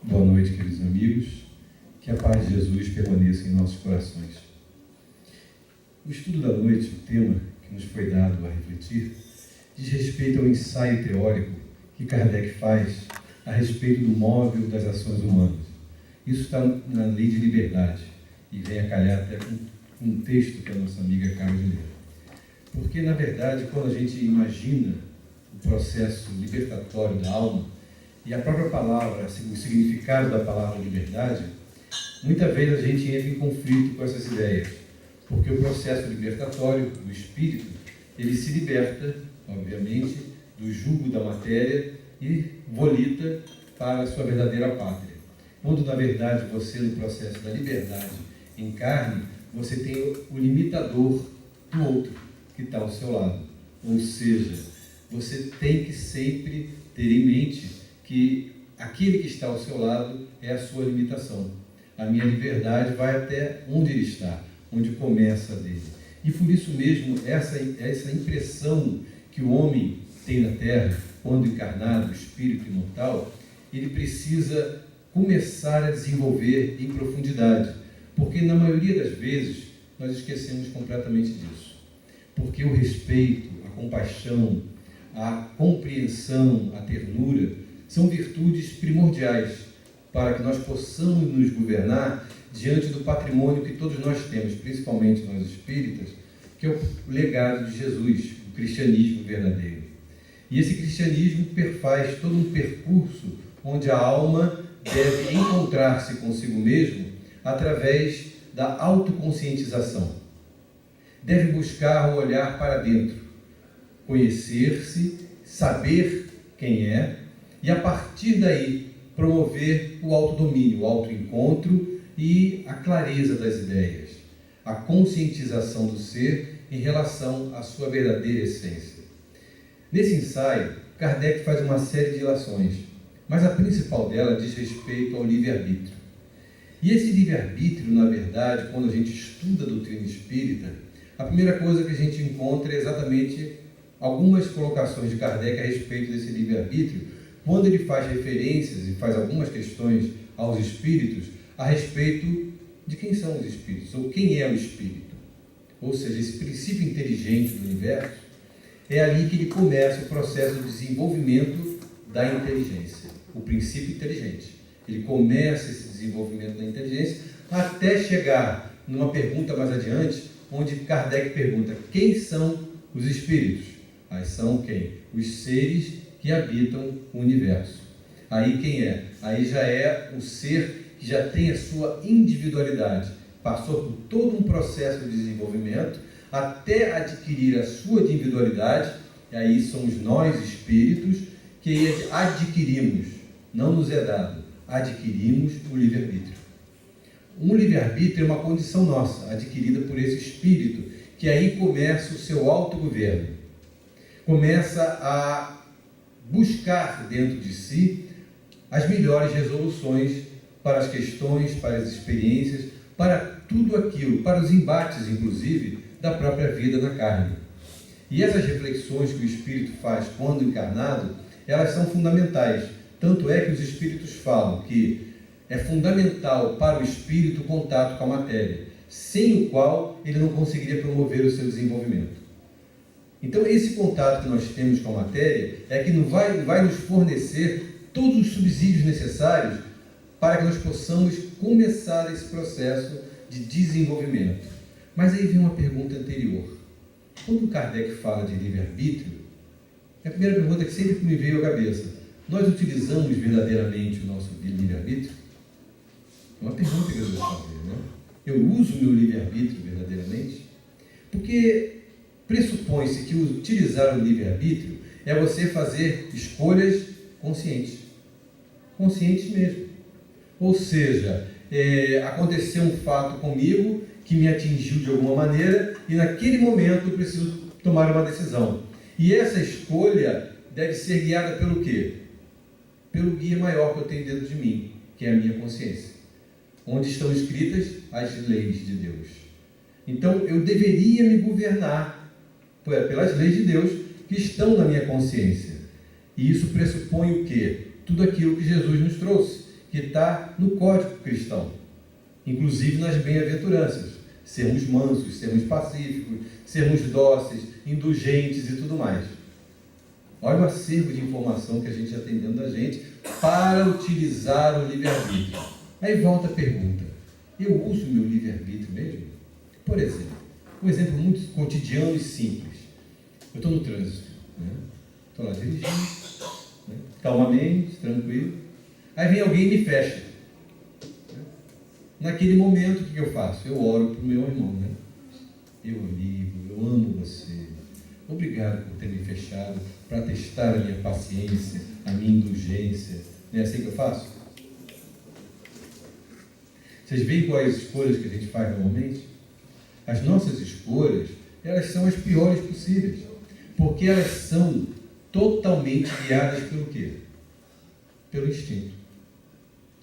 Boa noite, queridos amigos. Que a paz de Jesus permaneça em nossos corações. O estudo da noite, o tema que nos foi dado a refletir, diz respeito ao ensaio teórico que Kardec faz a respeito do móvel das ações humanas. Isso está na Lei de Liberdade e vem a calhar até com um texto que a nossa amiga acaba de ler. Porque, na verdade, quando a gente imagina o processo libertatório da alma e a própria palavra, o significado da palavra liberdade, muitas vezes a gente entra em conflito com essas ideias, porque o processo libertatório do espírito, ele se liberta, obviamente, do jugo da matéria e volita para a sua verdadeira pátria. Quando, na verdade, você, no processo da liberdade, encarne, você tem o limitador do outro que está ao seu lado. Ou seja, você tem que sempre ter em mente que aquele que está ao seu lado é a sua limitação. A minha liberdade vai até onde ele está, onde começa a dele. E por isso mesmo, essa impressão que o homem tem na Terra, quando encarnado, o espírito imortal, ele precisa começar a desenvolver em profundidade. Porque na maioria das vezes, nós esquecemos completamente disso. Porque o respeito, a compaixão, a compreensão, a ternura, são virtudes primordiais para que nós possamos nos governar diante do patrimônio que todos nós temos, principalmente nós espíritas, que é o legado de Jesus, o cristianismo verdadeiro. E esse cristianismo faz todo um percurso onde a alma deve encontrar-se consigo mesmo através da autoconscientização. Deve buscar o olhar para dentro, conhecer-se, saber quem é, e a partir daí promover o autodomínio, o autoencontro e a clareza das ideias, a conscientização do ser em relação à sua verdadeira essência. Nesse ensaio, Kardec faz uma série de ilações, mas a principal dela diz respeito ao livre-arbítrio. E esse livre-arbítrio, na verdade, quando a gente estuda a doutrina espírita, a primeira coisa que a gente encontra é exatamente algumas colocações de Kardec a respeito desse livre-arbítrio, quando ele faz referências e faz algumas questões aos espíritos a respeito de quem são os espíritos, ou quem é o espírito. Ou seja, esse princípio inteligente do universo, é ali que ele começa o processo de desenvolvimento da inteligência, o princípio inteligente. Ele começa esse desenvolvimento da inteligência até chegar numa pergunta mais adiante, onde Kardec pergunta: quem são os espíritos? Aí são quem? Os seres que habitam o universo. Aí quem é? Aí já é o ser que já tem a sua individualidade, passou por todo um processo de desenvolvimento até adquirir a sua individualidade, e aí somos nós espíritos que adquirimos, não nos é dado, adquirimos o livre-arbítrio. Um livre-arbítrio é uma condição nossa, adquirida por esse espírito, que aí começa o seu autogoverno, começa a buscar dentro de si as melhores resoluções para as questões, para as experiências, para tudo aquilo, para os embates, inclusive, da própria vida na carne. E essas reflexões que o espírito faz quando encarnado, elas são fundamentais. Tanto é que os espíritos falam que é fundamental para o espírito o contato com a matéria, sem o qual ele não conseguiria promover o seu desenvolvimento. Então, esse contato que nós temos com a matéria é que vai nos fornecer todos os subsídios necessários para que nós possamos começar esse processo de desenvolvimento. Mas aí vem uma pergunta anterior. Quando Kardec fala de livre-arbítrio, a primeira pergunta que sempre me veio à cabeça: nós utilizamos verdadeiramente o nosso livre-arbítrio? É uma pergunta que eu devo fazer, né? Eu uso o meu livre-arbítrio verdadeiramente? Porque pressupõe-se que utilizar o livre-arbítrio é você fazer escolhas conscientes. Conscientes mesmo. Ou seja, aconteceu um fato comigo que me atingiu de alguma maneira e naquele momento eu preciso tomar uma decisão. E essa escolha deve ser guiada pelo quê? Pelo guia maior que eu tenho dentro de mim, que é a minha consciência. Onde estão escritas as leis de Deus. Então, eu deveria me governar pelas leis de Deus que estão na minha consciência. E isso pressupõe o quê? Tudo aquilo que Jesus nos trouxe, que está no código cristão, inclusive nas bem-aventuranças. Sermos mansos, sermos pacíficos, sermos dóceis, indulgentes e tudo mais. Olha o acervo de informação que a gente já tem dentro da gente para utilizar o livre-arbítrio. Aí volta a pergunta: eu uso o meu livre-arbítrio mesmo? Por exemplo, um exemplo muito cotidiano e simples. Eu estou no trânsito, estou lá dirigindo, calmamente, tranquilo. Aí vem alguém e me fecha. Naquele momento, o que eu faço? Eu oro para o meu irmão, Eu amigo, eu amo você. Obrigado por ter me fechado, para testar a minha paciência, a minha indulgência. Não é assim que eu faço? Vocês veem quais escolhas que a gente faz normalmente? As nossas escolhas, elas são as piores possíveis, porque elas são totalmente guiadas pelo quê? Pelo instinto.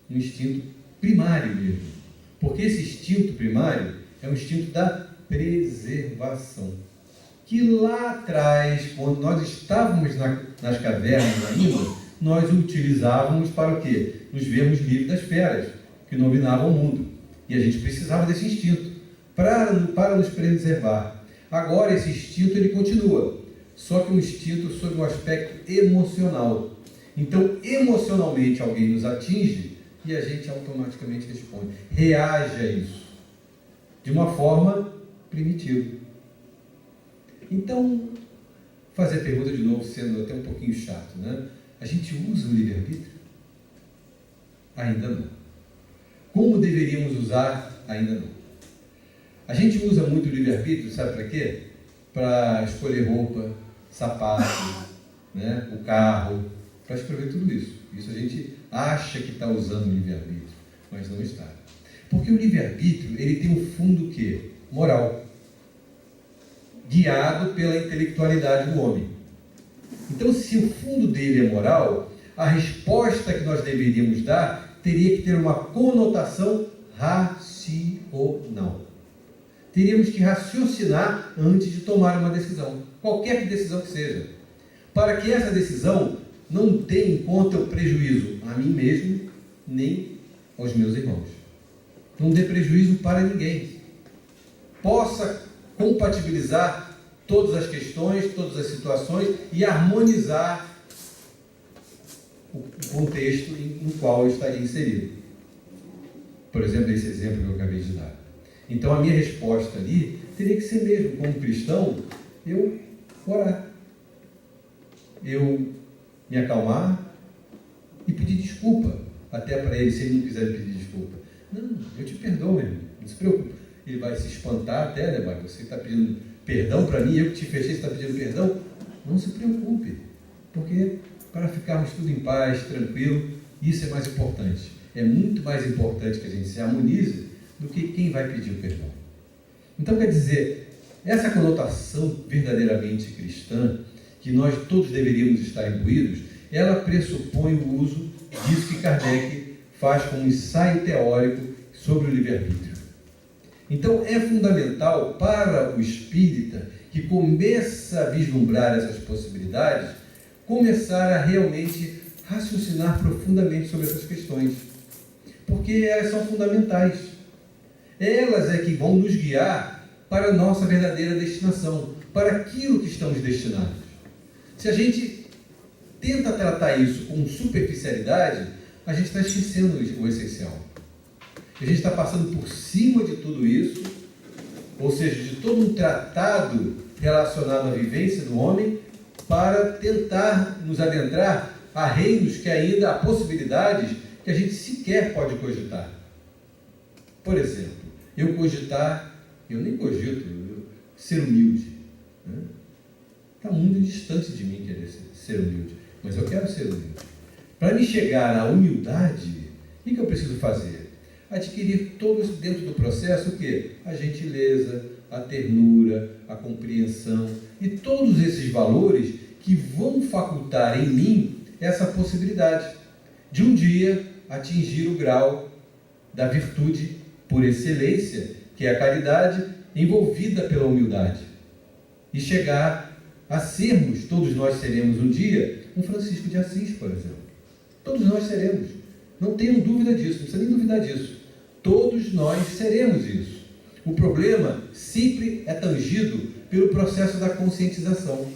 Um instinto primário mesmo. Porque esse instinto primário é um instinto da preservação. Que lá atrás, quando nós estávamos nas cavernas ainda, nós o utilizávamos para o quê? Nos vermos livres das feras que dominavam o mundo. E a gente precisava desse instinto para nos preservar. Agora esse instinto ele continua, só que um instinto sob um aspecto emocional. Então, emocionalmente alguém nos atinge e a gente automaticamente responde, reage a isso, de uma forma primitiva. Então, fazer a pergunta de novo, sendo até um pouquinho chato, A gente usa o livre-arbítrio? Ainda não. Como deveríamos usar? Ainda não. A gente usa muito o livre-arbítrio, sabe para quê? Para escolher roupa, sapato, o carro, para escolher tudo isso. Isso a gente acha que está usando o livre-arbítrio, mas não está. Porque o livre-arbítrio, ele tem um fundo quê? Moral. Guiado pela intelectualidade do homem. Então, se o fundo dele é moral, a resposta que nós deveríamos dar teria que ter uma conotação racional. Teríamos que raciocinar antes de tomar uma decisão, qualquer decisão que seja, para que essa decisão não tenha em conta o prejuízo a mim mesmo, nem aos meus irmãos. Não dê prejuízo para ninguém. Possa compatibilizar todas as questões, todas as situações e harmonizar o contexto no qual eu estaria inserido. Por exemplo, esse exemplo que eu acabei de dar. Então, a minha resposta ali teria que ser mesmo, como cristão, eu orar. Eu me acalmar e pedir desculpa, até para ele, se ele não quiser pedir desculpa. Não, eu te perdoo, meu irmão, não se preocupe. Ele vai se espantar até, pai? Você está pedindo perdão para mim, eu que te fechei, você está pedindo perdão? Não se preocupe, porque para ficarmos tudo em paz, tranquilo, isso é mais importante. É muito mais importante que a gente se harmonize do que quem vai pedir o perdão. Então, quer dizer, essa conotação verdadeiramente cristã, que nós todos deveríamos estar imbuídos, ela pressupõe o uso disso que Kardec faz como um ensaio teórico sobre o livre-arbítrio. Então, é fundamental para o espírita que começa a vislumbrar essas possibilidades, começar a realmente raciocinar profundamente sobre essas questões, porque elas são fundamentais. Elas é que vão nos guiar para a nossa verdadeira destinação, para aquilo que estamos destinados. Se a gente tenta tratar isso com superficialidade, a gente está esquecendo o essencial. A gente está passando por cima de tudo isso, ou seja, de todo um tratado relacionado à vivência do homem, para tentar nos adentrar a reinos que ainda há possibilidades que a gente sequer pode cogitar. Por exemplo, eu nem cogito, ser humilde. Está muito distante de mim querer ser humilde, mas eu quero ser humilde. Para me chegar à humildade, o que eu preciso fazer? Adquirir todos dentro do processo o quê? A gentileza, a ternura, a compreensão e todos esses valores que vão facultar em mim essa possibilidade de um dia atingir o grau da virtude por excelência, que é a caridade envolvida pela humildade, e chegar a sermos, todos nós seremos um dia, um Francisco de Assis, por exemplo. Todos nós seremos. Não tenham dúvida disso, não precisa nem duvidar disso. Todos nós seremos isso. O problema sempre é tangido pelo processo da conscientização,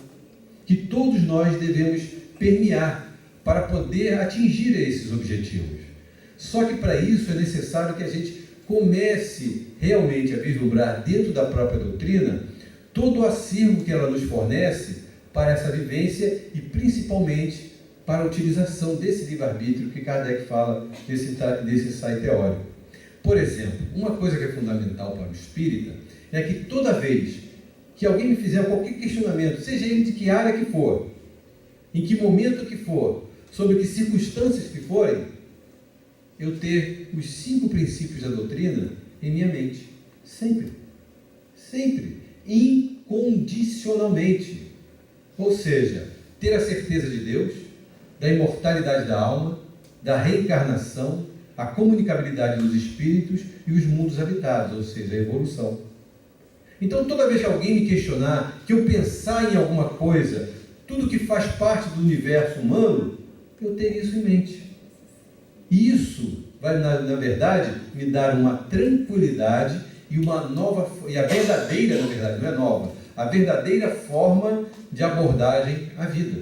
que todos nós devemos permear para poder atingir esses objetivos. Só que para isso é necessário que a gente comece realmente a vislumbrar dentro da própria doutrina todo o acervo que ela nos fornece para essa vivência e principalmente para a utilização desse livre-arbítrio que Kardec fala desse ensaio teórico. Por exemplo, uma coisa que é fundamental para o espírita é que toda vez que alguém me fizer qualquer questionamento, seja ele de que área que for, em que momento que for, sobre que circunstâncias que forem, eu ter os 5 princípios da doutrina em minha mente. Sempre. Sempre. Incondicionalmente. Ou seja, ter a certeza de Deus, da imortalidade da alma, da reencarnação, a comunicabilidade dos espíritos e os mundos habitados, ou seja, a evolução. Então, toda vez que alguém me questionar, que eu pensar em alguma coisa, tudo que faz parte do universo humano, eu ter isso em mente. E isso vai, na verdade, me dar uma tranquilidade e uma nova, e a verdadeira, na verdade, não é nova, a verdadeira forma de abordagem à vida,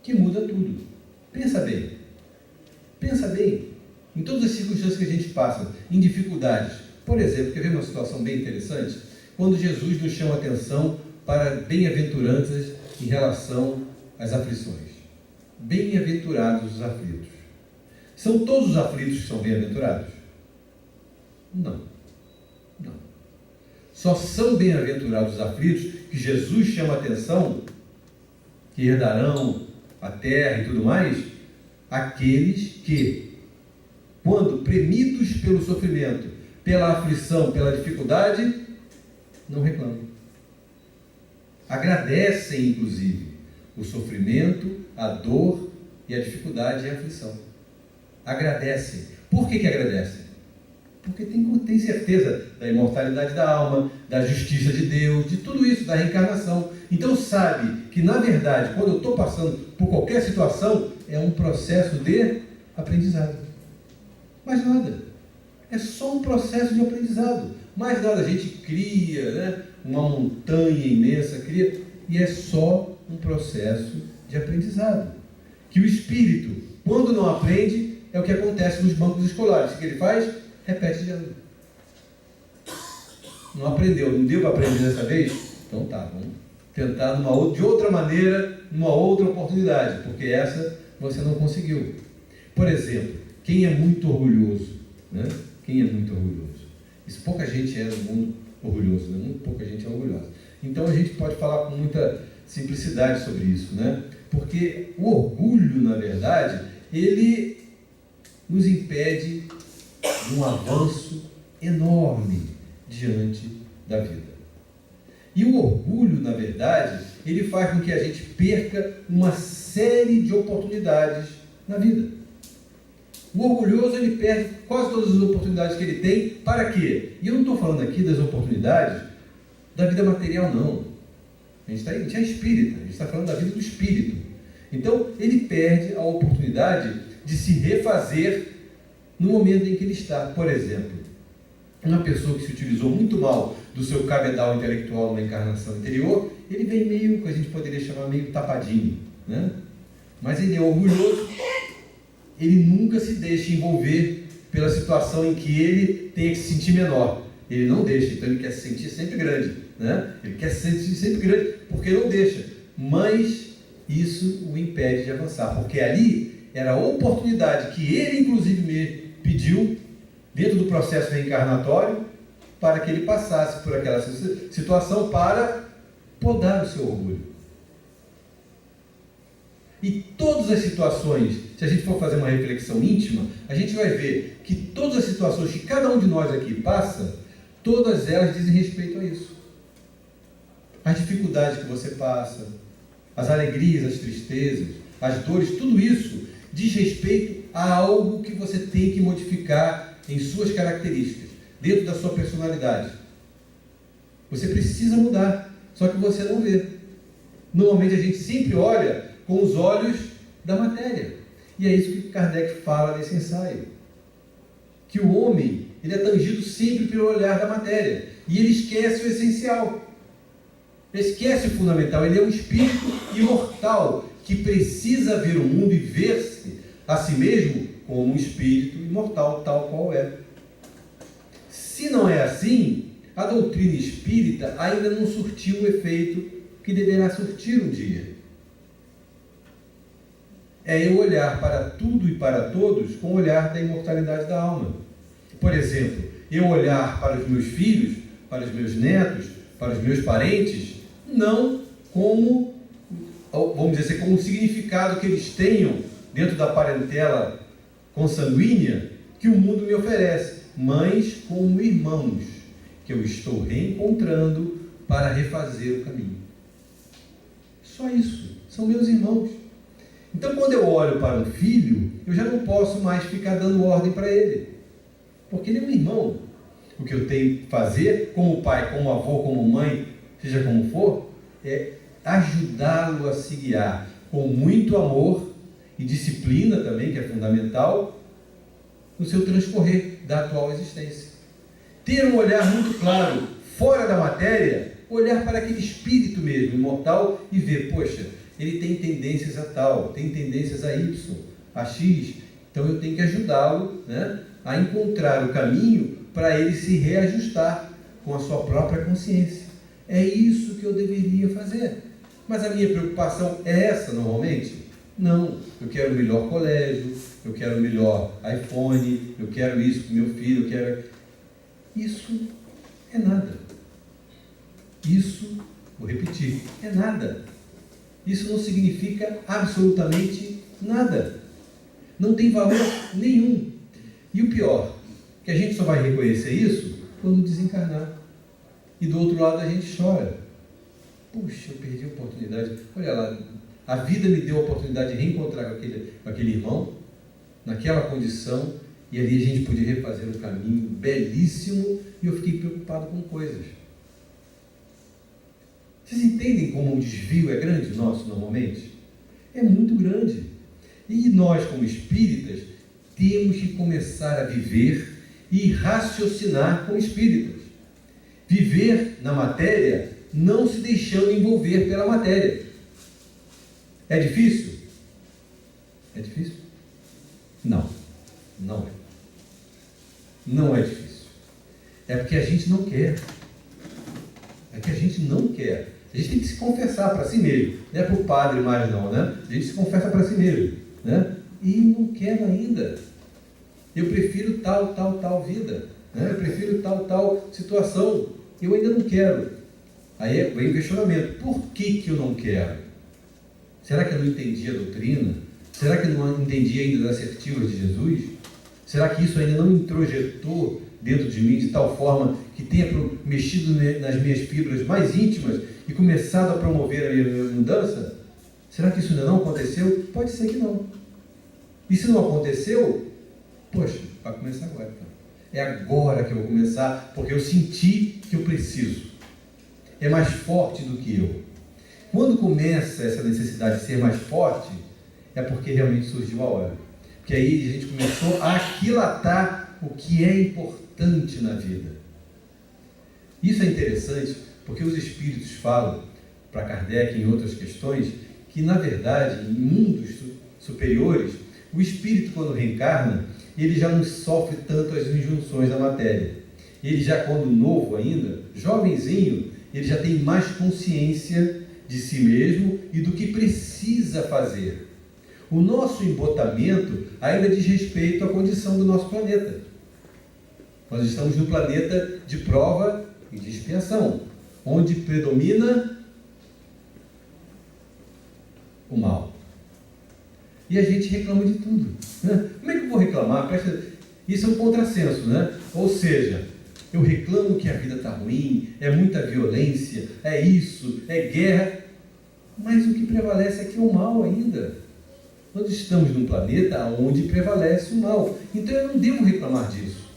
que muda tudo. Pensa bem. Pensa bem. Em todas as circunstâncias que a gente passa, em dificuldades. Por exemplo, quer ver uma situação bem interessante? Quando Jesus nos chama a atenção para bem-aventuranças em relação às aflições. Bem-aventurados os aflitos. São todos os aflitos que são bem-aventurados? Não. Não. Só são bem-aventurados os aflitos que Jesus chama a atenção, que herdarão a terra e tudo mais, aqueles que, quando premidos pelo sofrimento, pela aflição, pela dificuldade, não reclamam. Agradecem, inclusive, o sofrimento, a dor e a dificuldade e a aflição. Agradecem. Por que agradecem? Porque tem certeza da imortalidade da alma, da justiça de Deus, de tudo isso, da reencarnação. Então sabe que, na verdade, quando eu estou passando por qualquer situação, é um processo de aprendizado. Mais nada. É só um processo de aprendizado. Mais nada. A gente cria, né, uma montanha imensa, e é só um processo de aprendizado. Que o espírito, quando não aprende, é o que acontece nos bancos escolares. O que ele faz? Repete de ano. Não aprendeu, não deu para aprender dessa vez? Então tá, vamos tentar de outra maneira, numa outra oportunidade, porque essa você não conseguiu. Por exemplo, quem é muito orgulhoso, né? Quem é muito orgulhoso? Isso pouca gente é no mundo orgulhoso, né? Muito pouca gente é orgulhosa. Então a gente pode falar com muita simplicidade sobre isso, né? Porque o orgulho, na verdade, ele nos impede de um avanço enorme diante da vida. E o orgulho, na verdade, ele faz com que a gente perca uma série de oportunidades na vida. O orgulhoso, ele perde quase todas as oportunidades que ele tem. Para quê? E eu não estou falando aqui das oportunidades da vida material, não. A gente é espírita, a gente está falando da vida do espírito. Então, ele perde a oportunidade de se refazer no momento em que ele está. Por exemplo, uma pessoa que se utilizou muito mal do seu cabedal intelectual numa encarnação anterior, ele vem meio, que a gente poderia chamar meio tapadinho, né? Mas ele é orgulhoso, ele nunca se deixa envolver pela situação em que ele tenha que se sentir menor. Ele não deixa, então ele quer se sentir sempre grande, né? Ele quer se sentir sempre grande porque não deixa, mas isso o impede de avançar, porque ali era a oportunidade que ele inclusive me pediu dentro do processo reencarnatório para que ele passasse por aquela situação para podar o seu orgulho. E todas as situações, se a gente for fazer uma reflexão íntima, a gente vai ver que todas as situações que cada um de nós aqui passa, todas elas dizem respeito a isso. As dificuldades que você passa, as alegrias, as tristezas, as dores, tudo isso diz respeito a algo que você tem que modificar em suas características, dentro da sua personalidade. Você precisa mudar, só que você não vê. Normalmente a gente sempre olha com os olhos da matéria. E é isso que Kardec fala nesse ensaio. Que o homem, ele é tangido sempre pelo olhar da matéria. E ele esquece o essencial. Ele esquece o fundamental. Ele é um espírito imortal que precisa ver o mundo e ver-se a si mesmo como um espírito imortal, tal qual é. Se não é assim, a doutrina espírita ainda não surtiu o efeito que deverá surtir um dia. É eu olhar para tudo e para todos com o olhar da imortalidade da alma. Por exemplo, eu olhar para os meus filhos, para os meus netos, para os meus parentes, não como, vamos dizer assim, como um significado que eles tenham dentro da parentela consanguínea que o mundo me oferece, mas como irmãos que eu estou reencontrando para refazer o caminho. Só isso, são meus irmãos. Então, quando eu olho para um filho, eu já não posso mais ficar dando ordem para ele, porque ele é um irmão. O que eu tenho que fazer, como pai, como avô, como mãe, seja como for, é ajudá-lo a se guiar com muito amor e disciplina também, que é fundamental, no seu transcorrer da atual existência. Ter um olhar muito claro, fora da matéria, olhar para aquele espírito mesmo, imortal, e ver, poxa, ele tem tendências a tal, tem tendências a Y, a X, então eu tenho que ajudá-lo, né, a encontrar o caminho para ele se reajustar com a sua própria consciência. É isso que eu deveria fazer. Mas a minha preocupação é essa normalmente? Não, eu quero o melhor colégio, eu quero o melhor iPhone, eu quero isso para o meu filho, eu quero... Isso é nada. Isso, vou repetir, é nada. Isso não significa absolutamente nada. Não tem valor nenhum. E o pior, que a gente só vai reconhecer isso quando desencarnar. E do outro lado a gente chora. Puxa, eu perdi a oportunidade. Olha lá, a vida me deu a oportunidade de reencontrar com aquele irmão, naquela condição, e ali a gente podia refazer um caminho belíssimo, e eu fiquei preocupado com coisas. Vocês entendem como o desvio é grande nosso normalmente? É muito grande. E nós, como espíritas, temos que começar a viver e raciocinar como espíritas. Viver na matéria, não se deixando envolver pela matéria. É difícil? É difícil? Não, não é. Não é difícil. É porque a gente não quer. É que a gente não quer. A gente tem que se confessar para si mesmo. Não é para o padre mais não, né? A gente se confessa para si mesmo, né? E não quero ainda. Eu prefiro tal vida, né? Eu prefiro tal situação. Eu ainda não quero. Aí vem o questionamento. Por que eu não quero? Será que eu não entendi a doutrina? Será que eu não entendi ainda as assertivas de Jesus? Será que isso ainda não introjetou dentro de mim de tal forma que tenha mexido nas minhas fibras mais íntimas e começado a promover a minha mudança? Será que isso ainda não aconteceu? Pode ser que não. E se não aconteceu, poxa, vai começar agora. Então. É agora que eu vou começar, porque eu senti que eu preciso. É mais forte do que eu. Quando começa essa necessidade de ser mais forte, é porque realmente surgiu a hora. Porque aí a gente começou a aquilatar o que é importante na vida. Isso é interessante, porque os espíritos falam, para Kardec e em outras questões, que na verdade, em mundos superiores, o espírito quando reencarna, ele já não sofre tanto as injunções da matéria. Ele já quando novo ainda, jovenzinho, ele já tem mais consciência de si mesmo e do que precisa fazer. O nosso embotamento ainda diz respeito à condição do nosso planeta. Nós estamos no planeta de prova e de expiação, onde predomina o mal. E a gente reclama de tudo, né? Como é que eu vou reclamar? Isso é um contrassenso, né? Ou seja, eu reclamo que a vida está ruim, é muita violência, é isso, é guerra, mas o que prevalece aqui é o mal ainda. Nós estamos num planeta onde prevalece o mal, então eu não devo reclamar disso.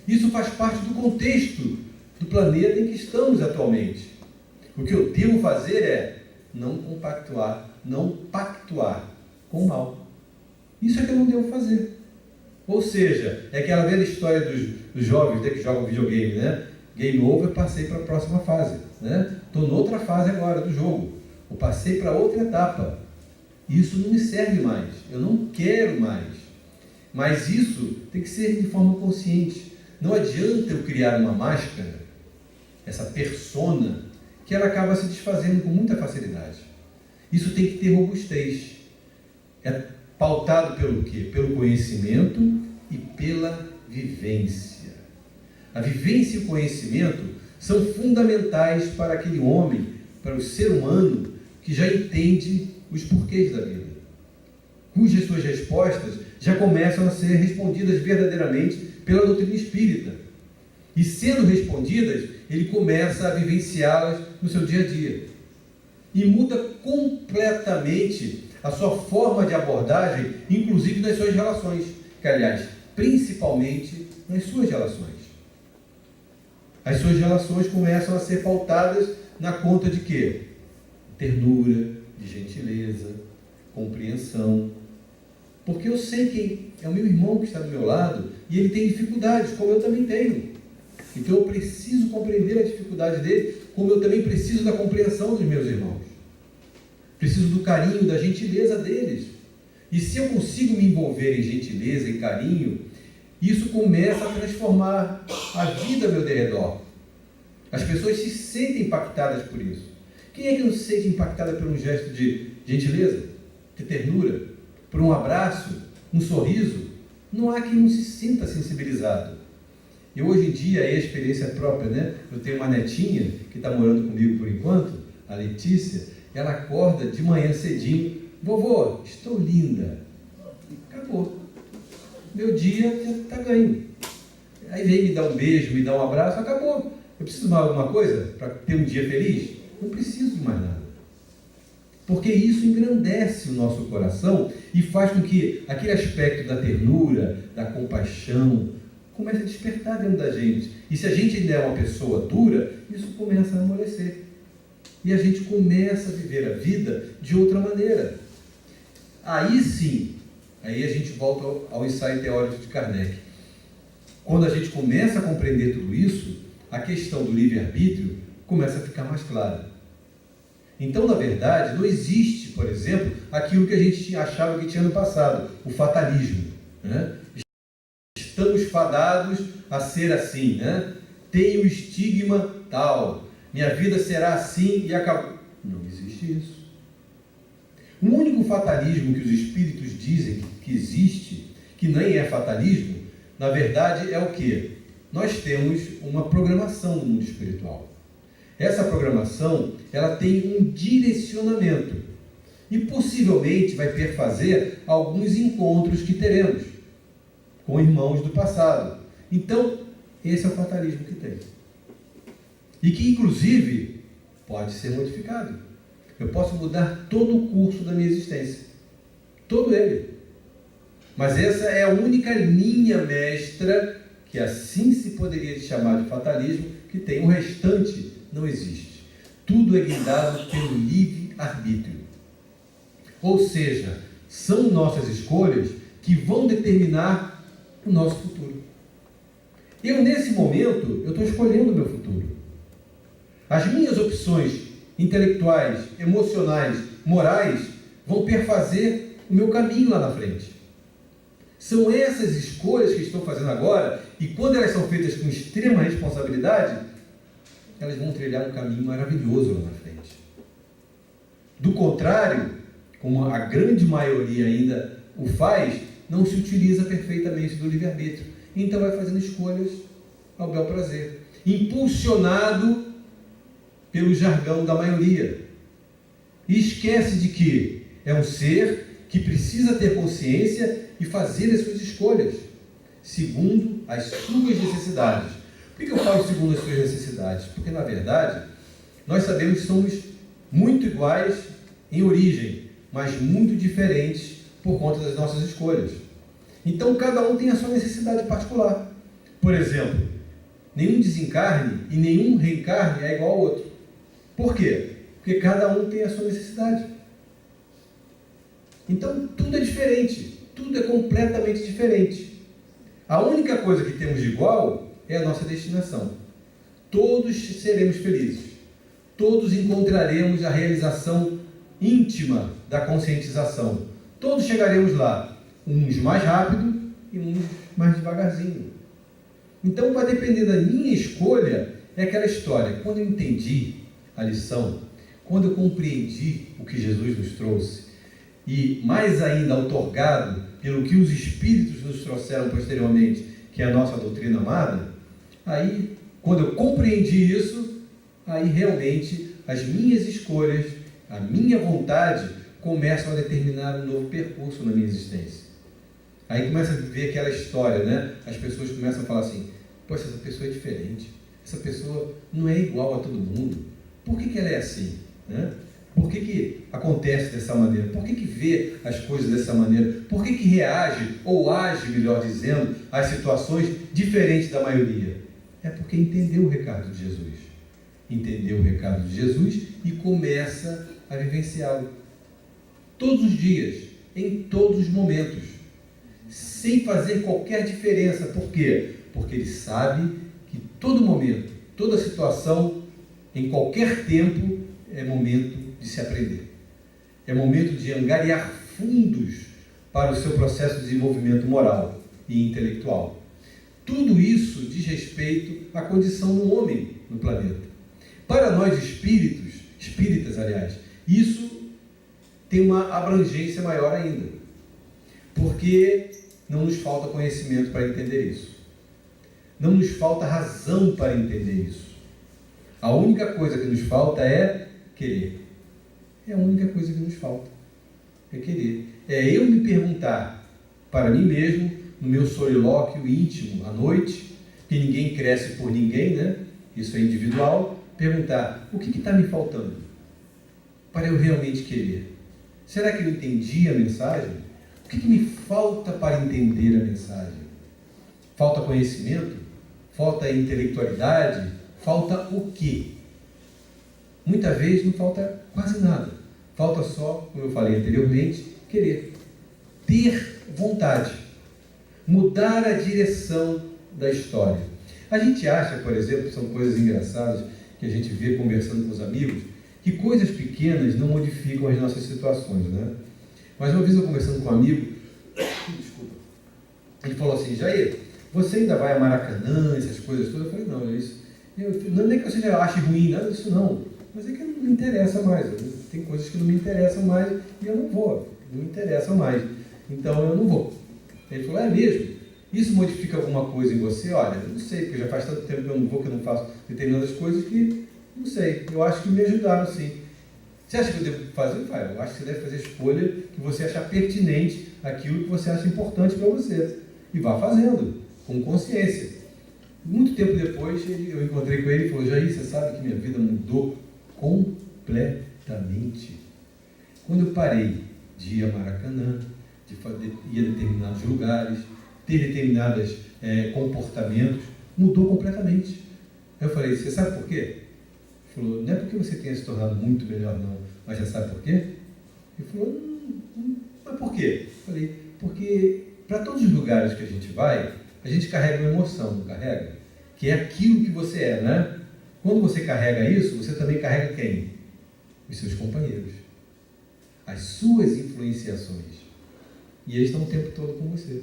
Isso faz parte do contexto do planeta em que estamos atualmente. O que eu devo fazer é não compactuar, não pactuar com o mal. Isso é que eu não devo fazer. Ou seja, é aquela velha história dos jovens, né, que jogam videogame, né? Game over, passei para a próxima fase, né? Estou noutra fase agora do jogo. Eu passei para outra etapa. Isso não me serve mais. Eu não quero mais. Mas isso tem que ser de forma consciente. Não adianta eu criar uma máscara, essa persona, que ela acaba se desfazendo com muita facilidade. Isso tem que ter robustez. É pautado pelo quê? Pelo conhecimento e pela vivência. A vivência e o conhecimento são fundamentais para aquele homem, para o ser humano que já entende os porquês da vida, cujas suas respostas já começam a ser respondidas verdadeiramente pela doutrina espírita. E sendo respondidas, ele começa a vivenciá-las no seu dia a dia. E muda completamente a sua forma de abordagem, inclusive nas suas relações, que aliás, principalmente nas suas relações. As suas relações começam a ser pautadas na conta de quê? Ternura, de gentileza, compreensão. Porque eu sei quem é o meu irmão que está do meu lado e ele tem dificuldades, como eu também tenho. Então eu preciso compreender a dificuldade dele, como eu também preciso da compreensão dos meus irmãos. Preciso do carinho, da gentileza deles. E se eu consigo me envolver em gentileza, em carinho, isso começa a transformar a vida ao meu derredor. As pessoas se sentem impactadas por isso. Quem é que não se sente impactada por um gesto de gentileza, de ternura, por um abraço, um sorriso? Não há quem não se sinta sensibilizado. Eu hoje em dia, é a experiência própria, né? Eu tenho uma netinha que está morando comigo por enquanto, a Letícia. Ela acorda de manhã cedinho: vovô, estou linda. Acabou. Meu dia já está ganho. Aí vem me dar um beijo, me dá um abraço, acabou. Eu preciso de mais alguma coisa para ter um dia feliz? Não preciso de mais nada. Porque isso engrandece o nosso coração e faz com que aquele aspecto da ternura, da compaixão, comece a despertar dentro da gente. E se a gente ainda é uma pessoa dura, isso começa a amolecer. E a gente começa a viver a vida de outra maneira. Aí sim, aí a gente volta ao ensaio teórico de Kardec. Quando a gente começa a compreender tudo isso, a questão do livre-arbítrio começa a ficar mais clara. Então, na verdade, não existe, por exemplo, aquilo que a gente achava que tinha no passado, o fatalismo, né? Estamos fadados a ser assim, né? Tem o estigma tal, minha vida será assim e acabou. Não existe isso. O único fatalismo que os espíritos dizem que existe, que nem é fatalismo, na verdade é o quê? Nós temos uma programação no mundo espiritual. Essa programação, ela tem um direcionamento e possivelmente vai perfazer alguns encontros que teremos com irmãos do passado. Então, esse é o fatalismo que tem. E que, inclusive, pode ser modificado. Eu posso mudar todo o curso da minha existência. Todo ele. Mas essa é a única linha mestra, que assim se poderia chamar de fatalismo, que tem. O restante não existe. Tudo é guiado pelo livre-arbítrio. Ou seja, são nossas escolhas que vão determinar o nosso futuro. Eu, nesse momento, eu estou escolhendo o meu futuro. As minhas opções intelectuais, emocionais, morais, vão perfazer o meu caminho lá na frente. São essas escolhas que estou fazendo agora, e quando elas são feitas com extrema responsabilidade, elas vão trilhar um caminho maravilhoso lá na frente. Do contrário, como a grande maioria ainda o faz, não se utiliza perfeitamente do livre-arbítrio. Então vai fazendo escolhas ao bel prazer, impulsionado pelo jargão da maioria. E esquece de que é um ser que precisa ter consciência e fazer as suas escolhas, segundo as suas necessidades. Por que eu falo segundo as suas necessidades? Porque, na verdade, nós sabemos que somos muito iguais em origem, mas muito diferentes por conta das nossas escolhas. Então, cada um tem a sua necessidade particular. Por exemplo, nenhum desencarne e nenhum reencarne é igual ao outro. Por quê? Porque cada um tem a sua necessidade. Então, tudo é diferente. tudo é completamente diferente. A única coisa que temos de igual é a nossa destinação. Todos seremos felizes. Todos encontraremos a realização íntima da conscientização. Todos chegaremos lá, uns mais rápido e uns mais devagarzinho. Então vai depender da minha escolha, é aquela história. Quando eu entendi a lição, quando eu compreendi o que Jesus nos trouxe, e mais ainda outorgado pelo que os Espíritos nos trouxeram posteriormente, que é a nossa doutrina amada, aí, quando eu compreendi isso, aí realmente as minhas escolhas, a minha vontade, começam a determinar um novo percurso na minha existência. Aí começa a ver aquela história, né? As pessoas começam a falar assim, poxa, essa pessoa é diferente, essa pessoa não é igual a todo mundo, por que ela é assim? Né? Por que acontece dessa maneira? Por que vê as coisas dessa maneira? Por que reage, ou age, melhor dizendo, às situações diferentes da maioria? É porque entendeu o recado de Jesus. Entendeu o recado de Jesus e começa a vivenciá-lo. Todos os dias, em todos os momentos, sem fazer qualquer diferença. Por quê? Porque ele sabe que todo momento, toda situação, em qualquer tempo, é momento de se aprender. É momento de angariar fundos para o seu processo de desenvolvimento moral e intelectual. Tudo isso diz respeito à condição do homem no planeta. Para nós espíritas, aliás, isso tem uma abrangência maior ainda, porque não nos falta conhecimento para entender isso. Não nos falta razão para entender isso. A única coisa que nos falta é querer. É a única coisa que nos falta. É querer. É eu me perguntar para mim mesmo, no meu solilóquio íntimo, à noite, que ninguém cresce por ninguém, né? Isso é individual. Perguntar, o que está me faltando para eu realmente querer? Será que eu entendi a mensagem? O que me falta para entender a mensagem? Falta conhecimento? Falta intelectualidade? Falta o quê? Muitas vezes não falta quase nada. Falta só, como eu falei anteriormente, querer. Ter vontade. Mudar a direção da história. A gente acha, por exemplo, são coisas engraçadas que a gente vê conversando com os amigos, que coisas pequenas não modificam as nossas situações, né? Mas uma vez eu conversando com um amigo, desculpa, ele falou assim, Jair, você ainda vai a Maracanã, essas coisas todas? Eu falei, não, é isso. Não é que você ache ruim, nada disso não, mas é que não me interessa mais. Tem coisas que não me interessam mais e eu não vou, não me interessam mais. Então eu não vou. Ele falou, é mesmo? Isso modifica alguma coisa em você? Olha, eu não sei, porque já faz tanto tempo que eu não vou, que eu não faço determinadas coisas que, não sei, eu acho que me ajudaram sim. Você acha que eu devo fazer? Eu acho que você deve fazer a escolha que você achar pertinente, aquilo que você acha importante para você. E vá fazendo, com consciência. Muito tempo depois, eu encontrei com ele e falou, Jair, você sabe que minha vida mudou completamente. Quando eu parei de ir a Maracanã, de ir a determinados lugares, ter determinados comportamentos, mudou completamente. Eu falei, você sabe por quê? Ele falou, não é porque você tenha se tornado muito melhor não, mas já sabe por quê? Ele falou, mas por quê? Eu falei, porque para todos os lugares que a gente vai, a gente carrega uma emoção, não carrega? Que é aquilo que você é, né? Quando você carrega isso, você também carrega quem? Os seus companheiros. As suas influenciações. E eles estão o tempo todo com você.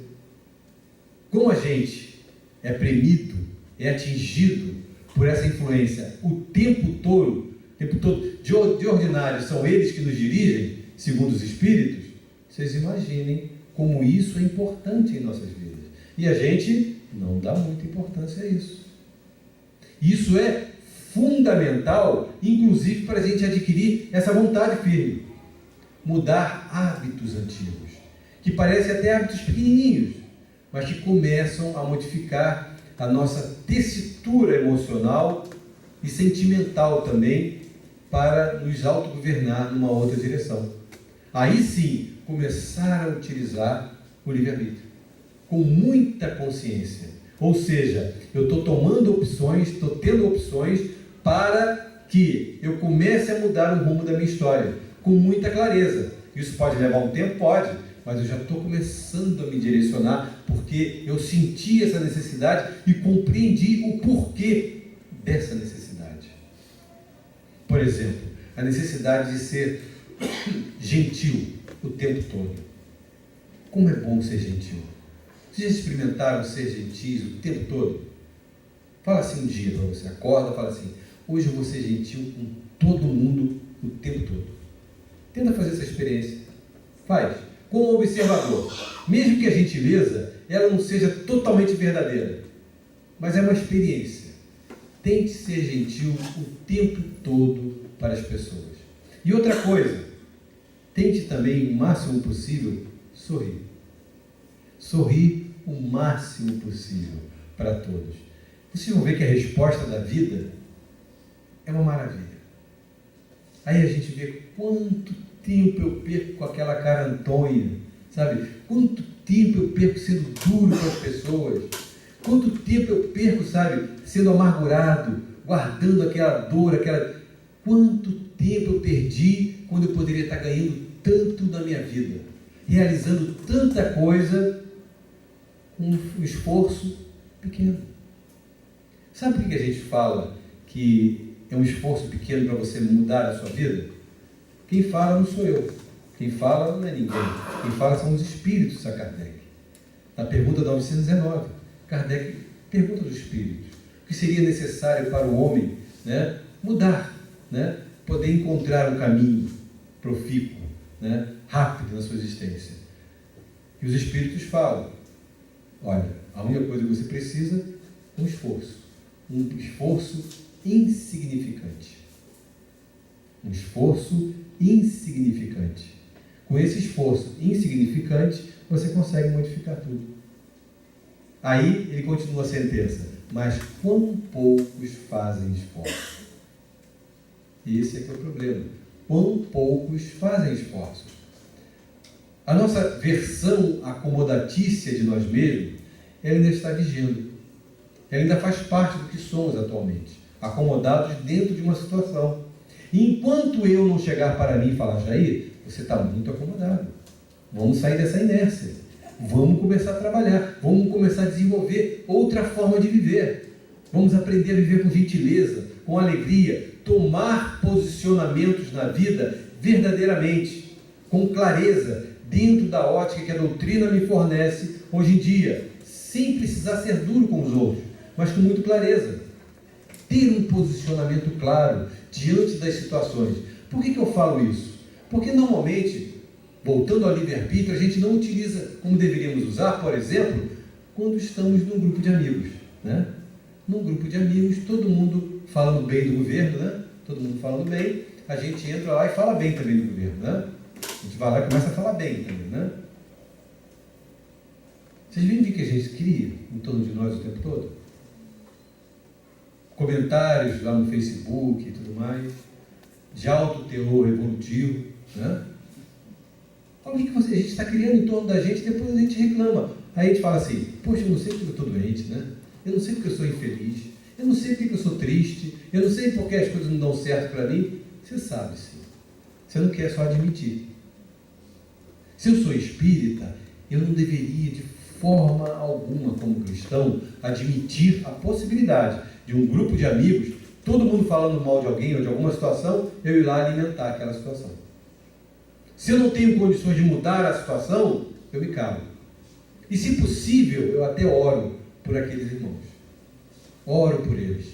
Como a gente é premido, é atingido por essa influência o tempo todo, de ordinário, são eles que nos dirigem, segundo os Espíritos, vocês imaginem como isso é importante em nossas vidas. E a gente não dá muita importância a isso. Isso é fundamental, inclusive para a gente adquirir essa vontade firme. Mudar hábitos antigos, que parecem até hábitos pequenininhos, mas que começam a modificar a nossa tessitura emocional e sentimental também, para nos autogovernar numa outra direção. Aí sim, começar a utilizar o livre-arbítrio, com muita consciência. Ou seja, eu estou tomando opções, estou tendo opções para que eu comece a mudar o rumo da minha história, com muita clareza. Isso pode levar um tempo? Pode, mas eu já estou começando a me direcionar, porque eu senti essa necessidade e compreendi o porquê dessa necessidade. Por exemplo, a necessidade de ser gentil o tempo todo. Como é bom ser gentil. Vocês já experimentaram ser gentis o tempo todo? Fala assim um dia para você, acorda, fala assim: hoje eu vou ser gentil com todo mundo o tempo todo. Tenta fazer essa experiência. Faz, como observador. Mesmo que a gentileza, ela não seja totalmente verdadeira, mas é uma experiência. Tente ser gentil o tempo todo para as pessoas. E outra coisa, tente também, o máximo possível, sorrir. Sorrir o máximo possível para todos. Vocês vão ver que a resposta da vida é uma maravilha. Aí a gente vê quanto tempo eu perco com aquela cara antonha, sabe? Quanto tempo eu perco sendo duro com as pessoas. Quanto tempo eu perco, sabe, sendo amargurado, guardando aquela dor, Quanto tempo eu perdi quando eu poderia estar ganhando tanto na minha vida, realizando tanta coisa com um esforço pequeno. Sabe por que a gente fala que é um esforço pequeno para você mudar a sua vida? Quem fala não sou eu. Quem fala não é ninguém. Quem fala são os espíritos, a Kardec. Na pergunta 919, Kardec pergunta dos espíritos: o que seria necessário para o homem, né, mudar, né, poder encontrar um caminho profícuo, né, rápido na sua existência? E os espíritos falam: olha, a única coisa que você precisa é um esforço insignificante. Um esforço insignificante. Com esse esforço insignificante, você consegue modificar tudo. Aí ele continua a sentença: mas quão poucos fazem esforço? Esse é que é o problema. Quão poucos fazem esforços? A nossa versão acomodatícia de nós mesmos, ela ainda está vigendo. Ela ainda faz parte do que somos atualmente, acomodados dentro de uma situação. E enquanto eu não chegar para mim e falar: Jair, você está muito acomodado, vamos sair dessa inércia, vamos começar a trabalhar, vamos começar a desenvolver outra forma de viver, vamos aprender a viver com gentileza, com alegria, tomar posicionamentos na vida verdadeiramente, com clareza, dentro da ótica que a doutrina me fornece hoje em dia, sem precisar ser duro com os outros, mas com muita clareza. Ter um posicionamento claro diante das situações. Por que eu falo isso? Porque normalmente, voltando ao livre-arbítrio, a gente não utiliza como deveríamos usar, por exemplo, quando estamos num grupo de amigos, né? Num grupo de amigos, todo mundo falando bem do governo, né? Todo mundo falando bem, a gente entra lá e fala bem também do governo, né? A gente vai lá e começa a falar bem também, né? Vocês veem o que a gente cria em torno de nós o tempo todo? Comentários lá no Facebook e tudo mais, de alto teor evolutivo, né? Olha o que a gente está criando em torno da gente, depois a gente reclama. Aí a gente fala assim: poxa, eu não sei porque eu estou doente, né? Eu não sei porque eu sou infeliz, eu não sei porque eu sou triste, eu não sei porque as coisas não dão certo para mim. Você sabe sim. Você não quer só admitir. Se eu sou espírita, eu não deveria de forma alguma, como cristão, admitir a possibilidade de um grupo de amigos, todo mundo falando mal de alguém ou de alguma situação, eu ir lá alimentar aquela situação. Se eu não tenho condições de mudar a situação, eu me calo. E se possível, eu até oro por aqueles irmãos. Oro por eles.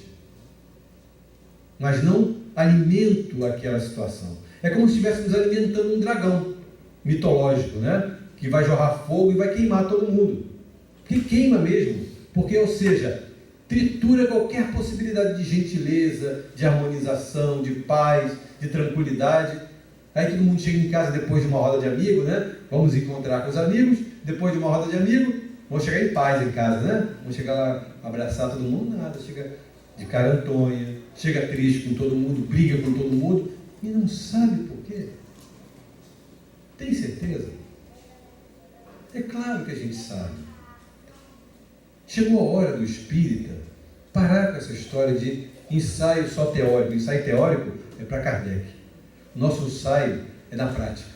Mas não alimento aquela situação. É como se estivéssemos alimentando um dragão mitológico, né? Que vai jorrar fogo e vai queimar todo mundo. Que queima mesmo. Porque, ou seja, tritura qualquer possibilidade de gentileza, de harmonização, de paz, de tranquilidade. Aí todo mundo chega em casa depois de uma roda de amigos, né? Vamos encontrar com os amigos, depois de uma roda de amigos, vamos chegar em paz em casa, né? Vamos chegar lá, abraçar todo mundo, nada, chega de cara antonha, chega triste com todo mundo, briga com todo mundo e não sabe por quê. Tem certeza? É claro que a gente sabe. Chegou a hora do espírita parar com essa história de ensaio só teórico. Ensaio teórico é para Kardec. Nosso ensaio é na prática.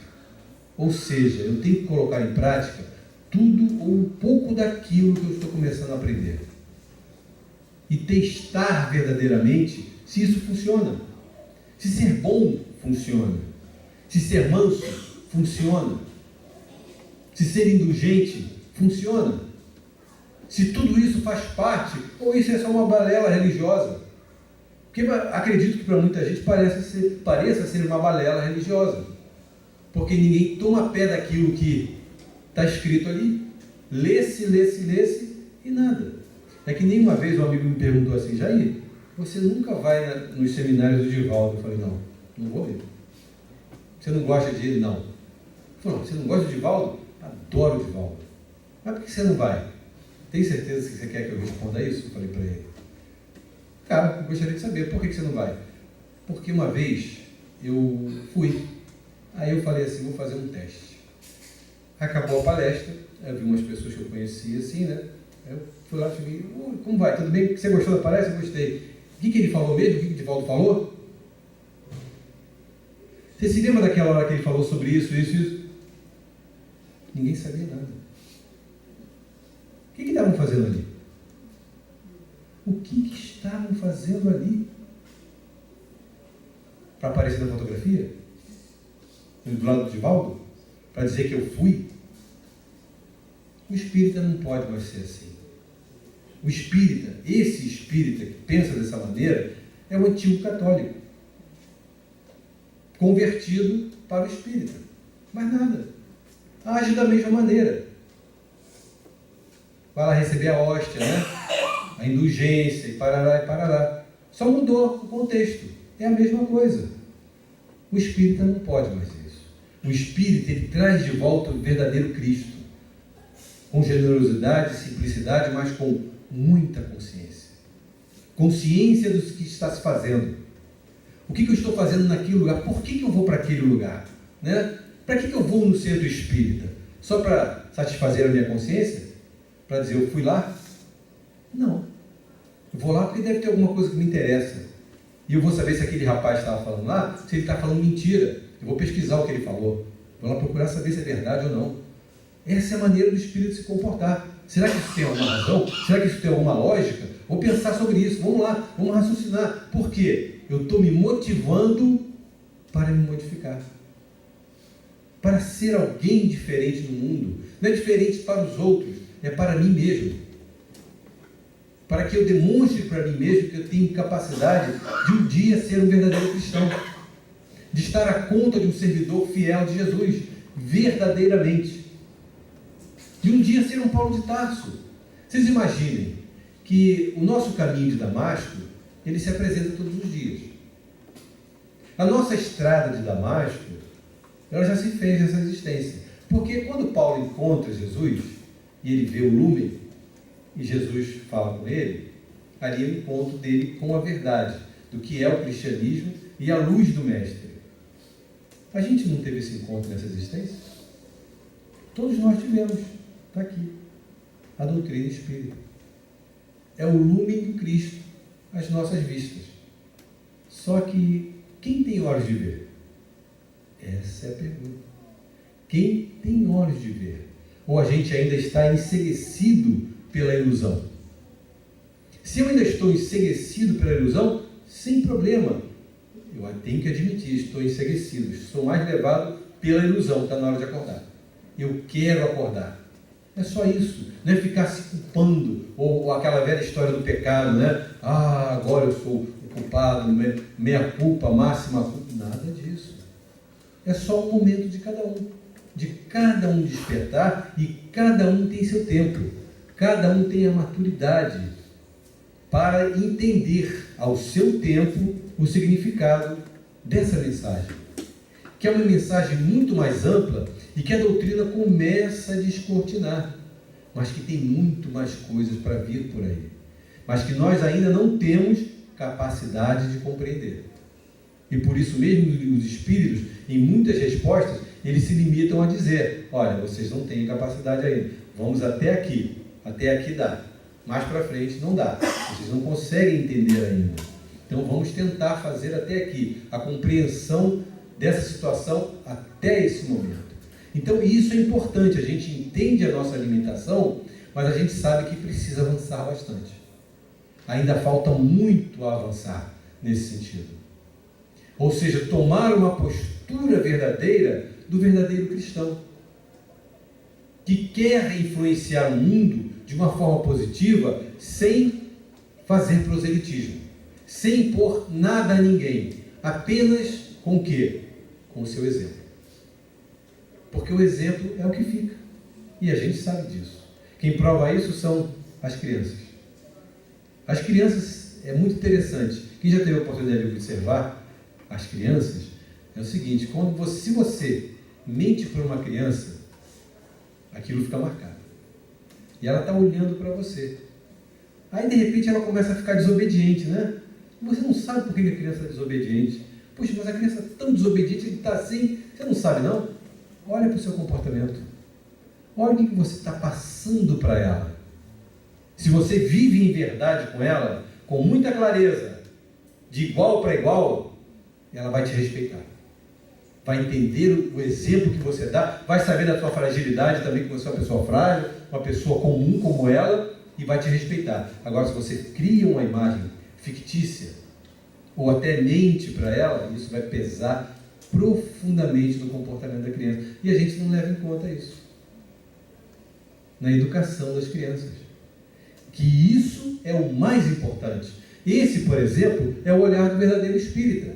Ou seja, eu tenho que colocar em prática tudo ou um pouco daquilo que eu estou começando a aprender. E testar verdadeiramente se isso funciona. Se ser bom funciona. Se ser manso funciona. Se ser indulgente funciona. Se tudo isso faz parte, ou isso é só uma balela religiosa. Porque acredito que para muita gente pareça ser uma balela religiosa. Porque ninguém toma pé daquilo que está escrito ali. Lê-se e nada. É que nem uma vez um amigo me perguntou assim: Jair, você nunca vai nos seminários do Divaldo? Eu falei: não vou ver. Você não gosta de ele? Não. Ele falou: você não gosta de Divaldo? Adoro o Divaldo. Mas por que você não vai? Tem certeza que você quer que eu responda isso? Eu falei para ele. Cara, eu gostaria de saber, por que você não vai? Porque uma vez eu fui. Aí eu falei assim: vou fazer um teste. Acabou a palestra, eu vi umas pessoas que eu conhecia assim, né? Eu fui lá e cheguei: como vai? Tudo bem? Você gostou da palestra? Eu gostei. O que ele falou mesmo? O que o Divaldo falou? Você se lembra daquela hora que ele falou sobre isso? Ninguém sabia nada. O que estavam fazendo ali? O que estavam fazendo ali? Para aparecer na fotografia? Do lado do Divaldo? Para dizer que eu fui? O espírita não pode mais ser assim. O espírita, esse espírita que pensa dessa maneira, é o antigo católico, convertido para o espírita. Mais nada. Age da mesma maneira. Vai lá receber a hóstia, né? A indulgência, e parará. Só mudou o contexto. É a mesma coisa. O espírita não pode mais isso. O espírita, ele traz de volta o verdadeiro Cristo. Com generosidade, simplicidade, mas com muita consciência. Consciência do que está se fazendo. O que eu estou fazendo naquele lugar? Por que eu vou para aquele lugar? Né? Para que eu vou no centro espírita? Só para satisfazer a minha consciência? Para dizer, eu fui lá? Não. Eu vou lá porque deve ter alguma coisa que me interessa. E eu vou saber se aquele rapaz estava falando lá, se ele está falando mentira. Eu vou pesquisar o que ele falou. Vou lá procurar saber se é verdade ou não. Essa é a maneira do espírito se comportar. Será que isso tem alguma razão? Será que isso tem alguma lógica? Vou pensar sobre isso. Vamos lá, vamos raciocinar. Por quê? Eu estou me motivando para me modificar. Para ser alguém diferente no mundo. Não é diferente para os outros, é para mim mesmo. Para que eu demonstre para mim mesmo que eu tenho capacidade de um dia ser um verdadeiro cristão. De estar à conta de um servidor fiel de Jesus, verdadeiramente. De um dia ser um Paulo de Tarso. Vocês imaginem que o nosso caminho de Damasco, ele se apresenta todos os dias. A nossa estrada de Damasco, ela já se fez nessa existência. Porque quando Paulo encontra Jesus, e ele vê o lumen, e Jesus fala com ele, ali é o encontro dele com a verdade, do que é o cristianismo e a luz do Mestre. A gente não teve esse encontro nessa existência? Todos nós tivemos. Está aqui. A doutrina espírita. É o lumen do Cristo às nossas vistas. Só que quem tem olhos de ver? Essa é a pergunta. Quem tem olhos de ver? Ou a gente ainda está enceguecido pela ilusão? Se eu ainda estou enceguecido pela ilusão, sem problema. Eu tenho que admitir, estou enceguecido. Sou mais levado pela ilusão. Está na hora de acordar. Eu quero acordar. É só isso. Não é ficar se culpando. Ou aquela velha história do pecado, né? Agora eu sou o culpado, meia culpa, máxima culpa. Nada disso. É só um momento de cada um. De cada um despertar, e cada um tem seu tempo. Cada um tem a maturidade para entender ao seu tempo o significado dessa mensagem. Que é uma mensagem muito mais ampla e que a doutrina começa a descortinar, mas que tem muito mais coisas para vir por aí. Mas que nós ainda não temos capacidade de compreender. E por isso mesmo os espíritos, em muitas respostas, eles se limitam a dizer: olha, vocês não têm capacidade ainda, vamos até aqui dá, mais para frente não dá, vocês não conseguem entender ainda, então vamos tentar fazer até aqui, a compreensão dessa situação até esse momento. Então, isso é importante. A gente entende a nossa limitação, mas a gente sabe que precisa avançar bastante. Ainda falta muito a avançar nesse sentido. Ou seja, tomar uma postura verdadeira do verdadeiro cristão, que quer influenciar o mundo de uma forma positiva, sem fazer proselitismo, sem impor nada a ninguém, apenas com o quê? Com o seu exemplo. Porque o exemplo é o que fica. E a gente sabe disso. Quem prova isso são as crianças. As crianças, é muito interessante. Quem já teve a oportunidade de observar as crianças, é o seguinte: se você mente para uma criança, aquilo fica marcado. E ela está olhando para você. Aí, de repente, ela começa a ficar desobediente, né? Você não sabe por que a criança é desobediente. Poxa, mas a criança é tão desobediente, ele está assim. Você não sabe, não? Olha para o seu comportamento. Olha o que você está passando para ela. Se você vive em verdade com ela, com muita clareza, de igual para igual, ela vai te respeitar. Vai entender o exemplo que você dá, vai saber da sua fragilidade também, que você é uma pessoa frágil, uma pessoa comum como ela, e vai te respeitar. Agora, se você cria uma imagem fictícia, ou até mente para ela, isso vai pesar profundamente no comportamento da criança. E a gente não leva em conta isso na educação das crianças. Que isso é o mais importante. Esse, por exemplo, é o olhar do verdadeiro espírita,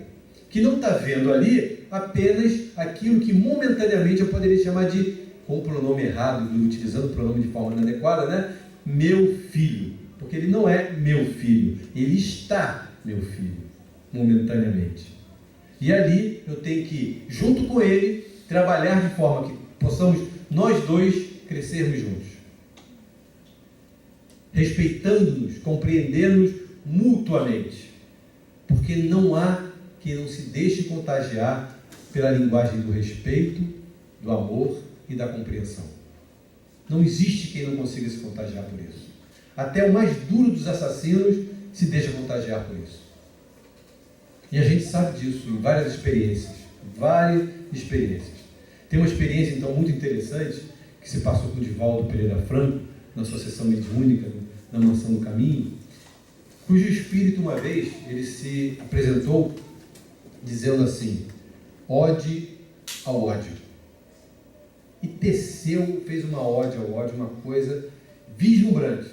que não está vendo ali apenas aquilo que momentaneamente eu poderia chamar de, com o pronome errado, utilizando o pronome de forma inadequada, né? Meu filho. Porque ele não é meu filho, ele está meu filho, momentaneamente. E ali eu tenho que, junto com ele, trabalhar de forma que possamos nós dois crescermos juntos, respeitando-nos, compreendendo-nos mutuamente, porque não há quem não se deixe contagiar pela linguagem do respeito, do amor e da compreensão. Não existe quem não consiga se contagiar por isso. Até o mais duro dos assassinos se deixa contagiar por isso. E a gente sabe disso em várias experiências. Tem uma experiência, então, muito interessante, que se passou com o Divaldo Pereira Franco, na sua sessão mediúnica, na Mansão do Caminho, cujo espírito, uma vez, ele se apresentou dizendo assim: ode ao ódio. E teceu, fez uma ode ao ódio, uma coisa vislumbrante,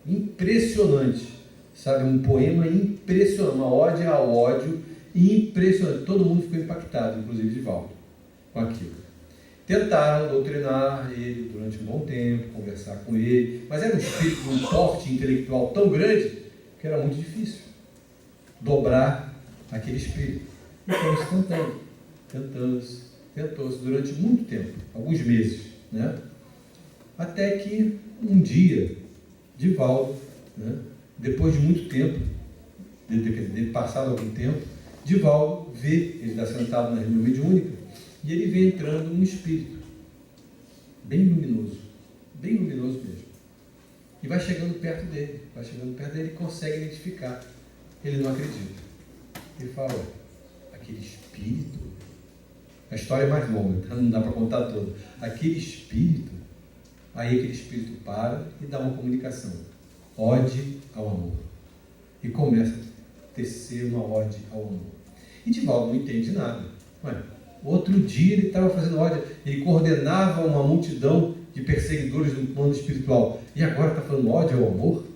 impressionante, sabe, um poema impressionante, uma ode ao ódio impressionante. Todo mundo ficou impactado, inclusive Divaldo, com aquilo. Tentaram doutrinar ele durante um bom tempo, conversar com ele, mas era um espírito, um porte intelectual tão grande que era muito difícil dobrar aquele espírito. Então, se tentou-se durante muito tempo, alguns meses, né? Até que um dia, Divaldo, né, depois de muito tempo, de passado algum tempo, Divaldo vê, ele está sentado na reunião mediúnica, e ele vê entrando um espírito, bem luminoso mesmo. E vai chegando perto dele e consegue identificar. Ele não acredita. Ele fala: aquele espírito, a história é mais longa, não dá para contar toda. Aquele espírito, aí aquele espírito para e dá uma comunicação. Ode ao amor. E começa a tecer uma ode ao amor. E Divaldo não entende nada. Outro dia ele estava fazendo ode, ele coordenava uma multidão de perseguidores do plano espiritual. E agora está falando ode ao amor?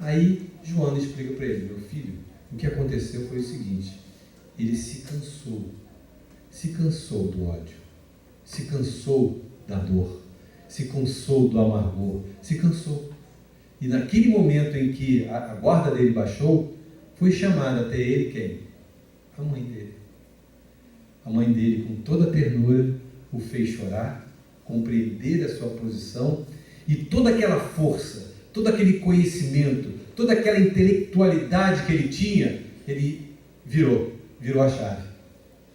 Aí Joana explica para ele: meu filho, o que aconteceu foi o seguinte: ele se cansou do ódio, se cansou da dor, se cansou do amargor, se cansou. E naquele momento em que a guarda dele baixou, foi chamada até ele quem? A mãe dele. A mãe dele, com toda ternura, o fez chorar, compreender a sua posição, e toda aquela força, todo aquele conhecimento, toda aquela intelectualidade que ele tinha, ele virou a chave.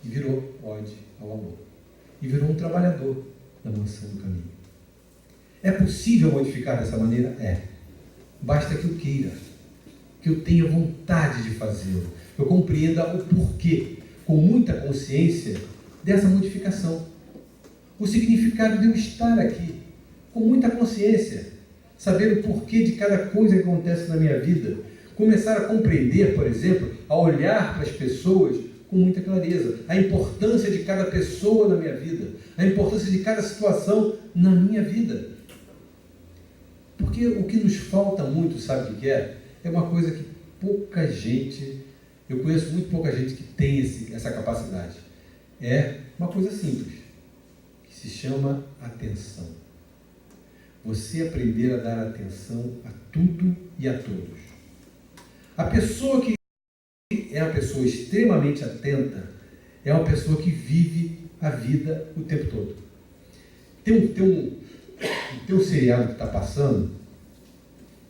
E virou ode ao amor. E virou um trabalhador da Mansão do Caminho. É possível modificar dessa maneira? É. Basta que eu queira, que eu tenha vontade de fazê-lo, que eu compreenda o porquê, com muita consciência, dessa modificação. o significado de eu estar aqui, com muita consciência, saber o porquê de cada coisa que acontece na minha vida, começar a compreender, por exemplo, a olhar para as pessoas com muita clareza, a importância de cada pessoa na minha vida, a importância de cada situação na minha vida. Porque o que nos falta muito, sabe o que é? É uma coisa que pouca gente, eu conheço muito pouca gente que tem essa capacidade. É uma coisa simples, que se chama atenção. Você aprender a dar atenção a tudo e a todos. A pessoa que é uma pessoa extremamente atenta é uma pessoa que vive a vida o tempo todo. Tem um seriado que está passando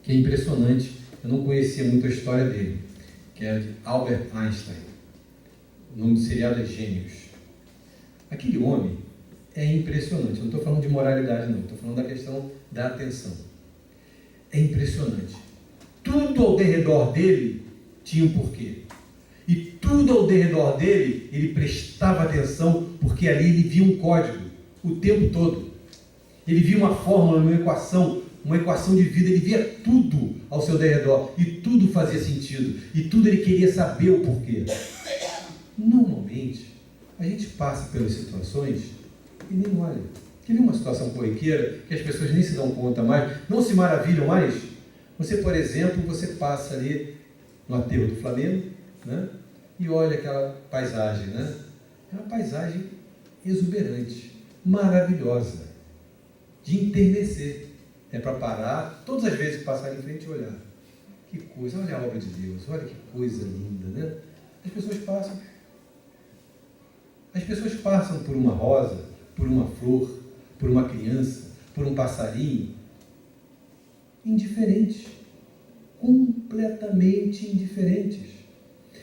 que é impressionante. Eu não conhecia muito a história dele, que é de Albert Einstein. O nome do seriado é Gênios. Aquele homem é impressionante. Eu não estou falando de moralidade, não. Estou falando da questão da atenção. É impressionante. Tudo ao derredor dele tinha um porquê. E tudo ao derredor dele, ele prestava atenção, porque ali ele via um código o tempo todo. Ele via uma fórmula, uma equação de vida, ele via tudo ao seu derredor, e tudo fazia sentido, e tudo ele queria saber o porquê. Normalmente, a gente passa pelas situações e nem olha. Quer ver uma situação corriqueira, que as pessoas nem se dão conta mais, não se maravilham mais? Você, por exemplo, você passa ali no aterro do Flamengo, né? E olha aquela paisagem, né? É uma paisagem exuberante, maravilhosa, de enternecer. É para parar, todas as vezes que passar em frente e olhar. Que coisa, olha a obra de Deus, olha que coisa linda, né? As pessoas passam por uma rosa, por uma flor, por uma criança, por um passarinho, indiferentes, completamente indiferentes.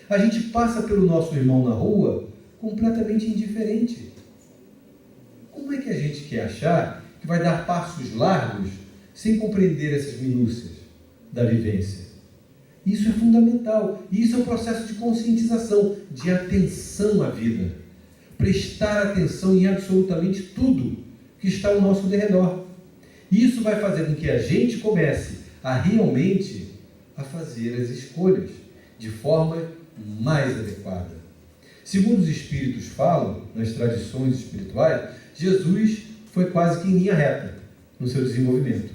A gente passa pelo nosso irmão na rua, completamente indiferente. Como é que a gente quer achar que vai dar passos largos sem compreender essas minúcias da vivência? Isso é fundamental. Isso é um processo de conscientização, de atenção à vida. Prestar atenção em absolutamente tudo que está ao nosso derredor. Isso vai fazer com que a gente comece a realmente a fazer as escolhas de forma mais adequada. Segundo os Espíritos falam, nas tradições espirituais, Jesus foi quase que em linha reta no seu desenvolvimento.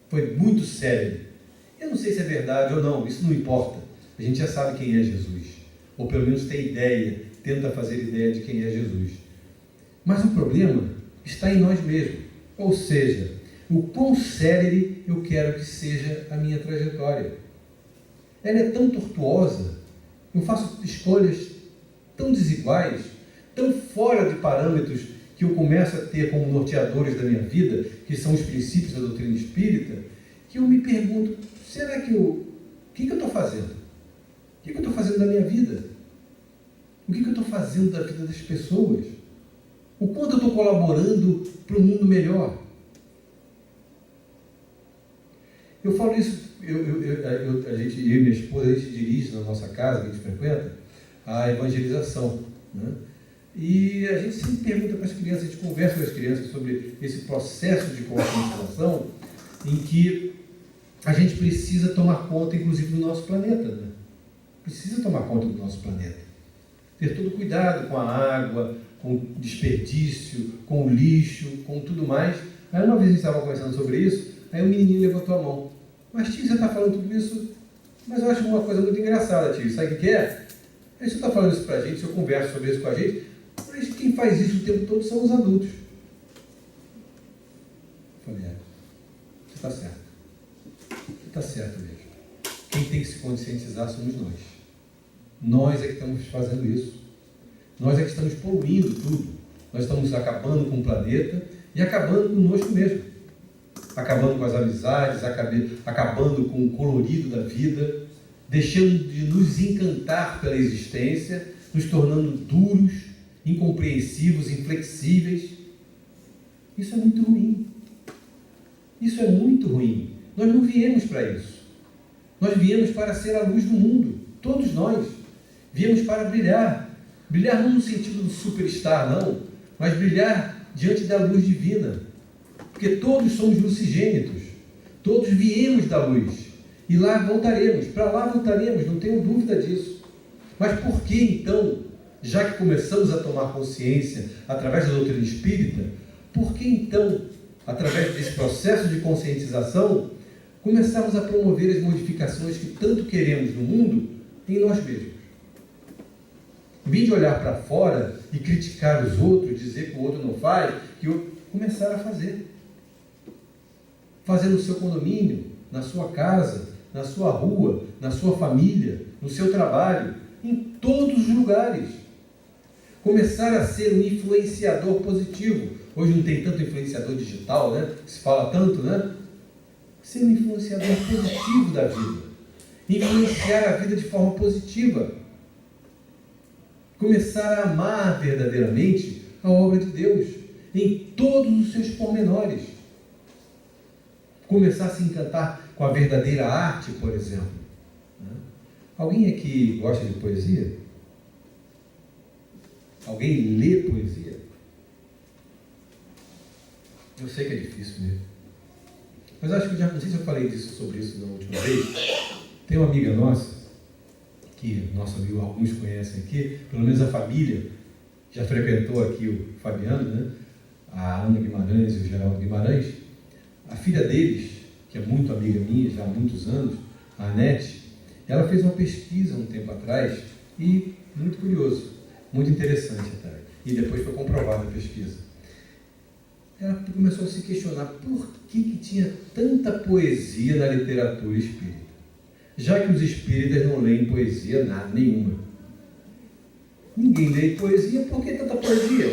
Foi muito sério. Eu não sei se é verdade ou não, isso não importa. A gente já sabe quem é Jesus. Ou pelo menos tem ideia, tenta fazer ideia de quem é Jesus. Mas o problema está em nós mesmos. Ou seja, o quão célere eu quero que seja a minha trajetória. Ela é tão tortuosa, eu faço escolhas tão desiguais, tão fora de parâmetros que eu começo a ter como norteadores da minha vida, que são os princípios da doutrina espírita, que eu me pergunto, será que o que eu estou fazendo? O que eu estou fazendo da minha vida? O que eu estou fazendo da vida das pessoas? O quanto eu estou colaborando para um mundo melhor? Eu falo isso, eu e minha esposa, a gente dirige na nossa casa, que a gente frequenta, a evangelização, né? E a gente sempre pergunta para as crianças, a gente conversa com as crianças sobre esse processo de conscientização em que a gente precisa tomar conta, inclusive, do nosso planeta, né? Precisa tomar conta do nosso planeta. Ter todo cuidado com a água, com o desperdício, com o lixo, com tudo mais. Aí uma vez a gente estava conversando sobre isso, aí o menininho levantou a mão. Mas tio, você está falando tudo isso, mas eu acho uma coisa muito engraçada, tio. Sabe o que é? Aí você está falando isso para a gente, se eu converso sobre isso com a gente, mas quem faz isso o tempo todo são os adultos. Eu falei, você está certo. Você está certo mesmo. Quem tem que se conscientizar somos nós. Nós é que estamos fazendo isso. Nós é que estamos poluindo tudo. Nós estamos acabando com o planeta e acabando conosco mesmo. Acabando com as amizades, acabando com o colorido da vida, deixando de nos encantar pela existência, nos tornando duros, incompreensivos, inflexíveis. Isso é muito ruim. Isso é muito ruim. Nós não viemos para isso. Nós viemos para ser a luz do mundo. Todos nós. Viemos para brilhar. Brilhar não no sentido do superstar, não, mas brilhar diante da luz divina. Porque todos somos lucigênitos, todos viemos da luz, e lá voltaremos, para lá voltaremos, não tenho dúvida disso. Mas por que então, já que começamos a tomar consciência através da doutrina espírita, por que então, através desse processo de conscientização, começarmos a promover as modificações que tanto queremos no mundo em nós mesmos? Em vez de olhar para fora e criticar os outros, dizer que o outro não faz, que eu começar a fazer. Fazer no seu condomínio, na sua casa, na sua rua, na sua família, no seu trabalho, em todos os lugares. Começar a ser um influenciador positivo. Hoje não tem tanto influenciador digital, né? Que se fala tanto, né? Ser um influenciador positivo da vida. Influenciar a vida de forma positiva. Começar a amar verdadeiramente a obra de Deus, em todos os seus pormenores. Começar a se encantar com a verdadeira arte, por exemplo. Alguém aqui gosta de poesia? Alguém lê poesia? Eu sei que é difícil mesmo. Mas acho que não sei se eu falei sobre isso na última vez. Tem uma amiga nossa, que nosso amigo alguns conhecem aqui, pelo menos a família, já frequentou aqui o Fabiano, né? A Ana Guimarães e o Geraldo Guimarães. A filha deles, que é muito amiga minha, já há muitos anos, a Anete, ela fez uma pesquisa um tempo atrás, e muito curioso, muito interessante até, e depois foi comprovada a pesquisa. Ela começou a se questionar por que tinha tanta poesia na literatura espírita, já que os espíritas não leem poesia nada, nenhuma. Ninguém lê poesia, por que tanta poesia?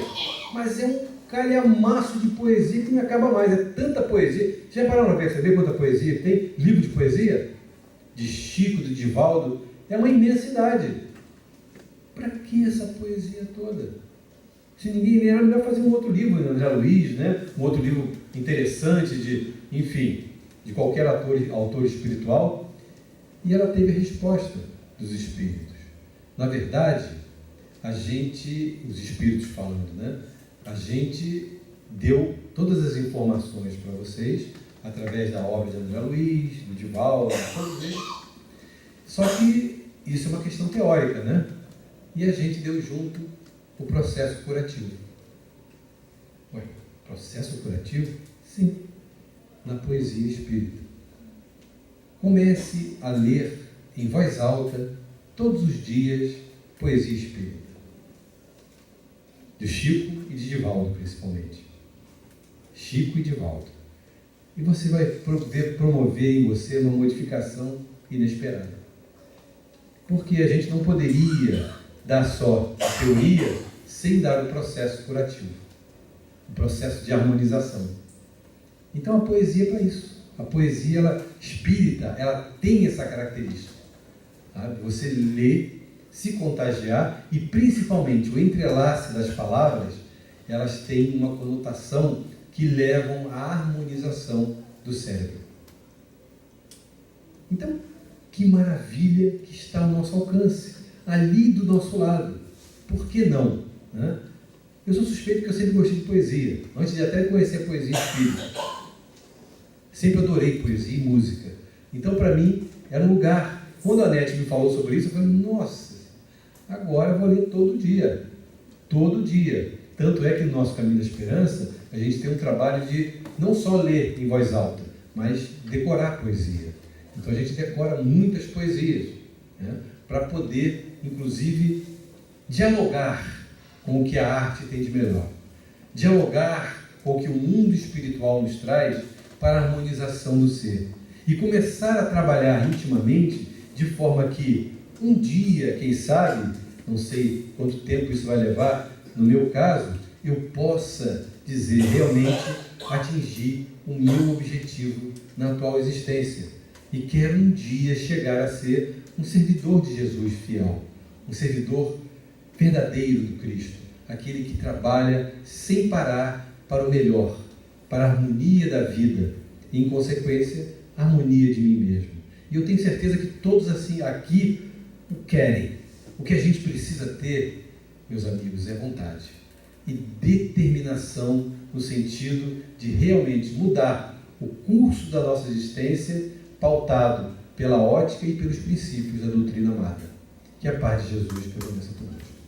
Mas é um calhamaço de poesia que não acaba mais, é tanta poesia. Já pararam para perceber quanta poesia tem? Livro de poesia? De Chico, de Divaldo, é uma imensidade. Para que essa poesia toda? Se ninguém ler, é melhor fazer um outro livro, André Luiz, né? Um outro livro interessante, de qualquer autor espiritual. E ela teve a resposta dos espíritos. Na verdade, os espíritos falando, né? A gente deu todas as informações para vocês, através da obra de André Luiz, do Divaldo, todos eles. Só que isso é uma questão teórica, né? E a gente deu junto o processo curativo. Ué, processo curativo? Sim, na poesia espírita. Comece a ler em voz alta, todos os dias, poesia espírita. De Chico e de Divaldo, principalmente. Chico e Divaldo. E você vai promover em você uma modificação inesperada. Porque a gente não poderia dar só a teoria sem dar o processo curativo, o processo de harmonização. Então a poesia é para isso. A poesia espírita, ela tem essa característica. Tá? Você lê, se contagiar, e principalmente o entrelace das palavras, elas têm uma conotação que levam à harmonização do cérebro. Então, que maravilha que está ao nosso alcance, ali do nosso lado. Por que não? Né? Eu sou suspeito que eu sempre gostei de poesia, antes de até conhecer a poesia espírita. Sempre adorei poesia e música. Então, para mim, era um lugar. Quando a Anete me falou sobre isso, eu falei, nossa, agora eu vou ler todo dia. Todo dia. Tanto é que no nosso Caminho da Esperança, a gente tem um trabalho de não só ler em voz alta, mas decorar poesia. Então a gente decora muitas poesias, né, para poder, inclusive, dialogar com o que a arte tem de melhor. Dialogar com o que o mundo espiritual nos traz para a harmonização do ser. E começar a trabalhar intimamente, de forma que um dia, quem sabe, não sei quanto tempo isso vai levar, no meu caso, eu possa dizer realmente atingir o meu objetivo na atual existência. E quero um dia chegar a ser um servidor de Jesus fiel, um servidor verdadeiro do Cristo, aquele que trabalha sem parar para o melhor, para a harmonia da vida e, em consequência, a harmonia de mim mesmo. E eu tenho certeza que todos assim aqui o querem. O que a gente precisa ter, meus amigos, é vontade. e determinação no sentido de realmente mudar o curso da nossa existência, pautado pela ótica e pelos princípios da doutrina amada. Que a paz de Jesus permaneça a todos.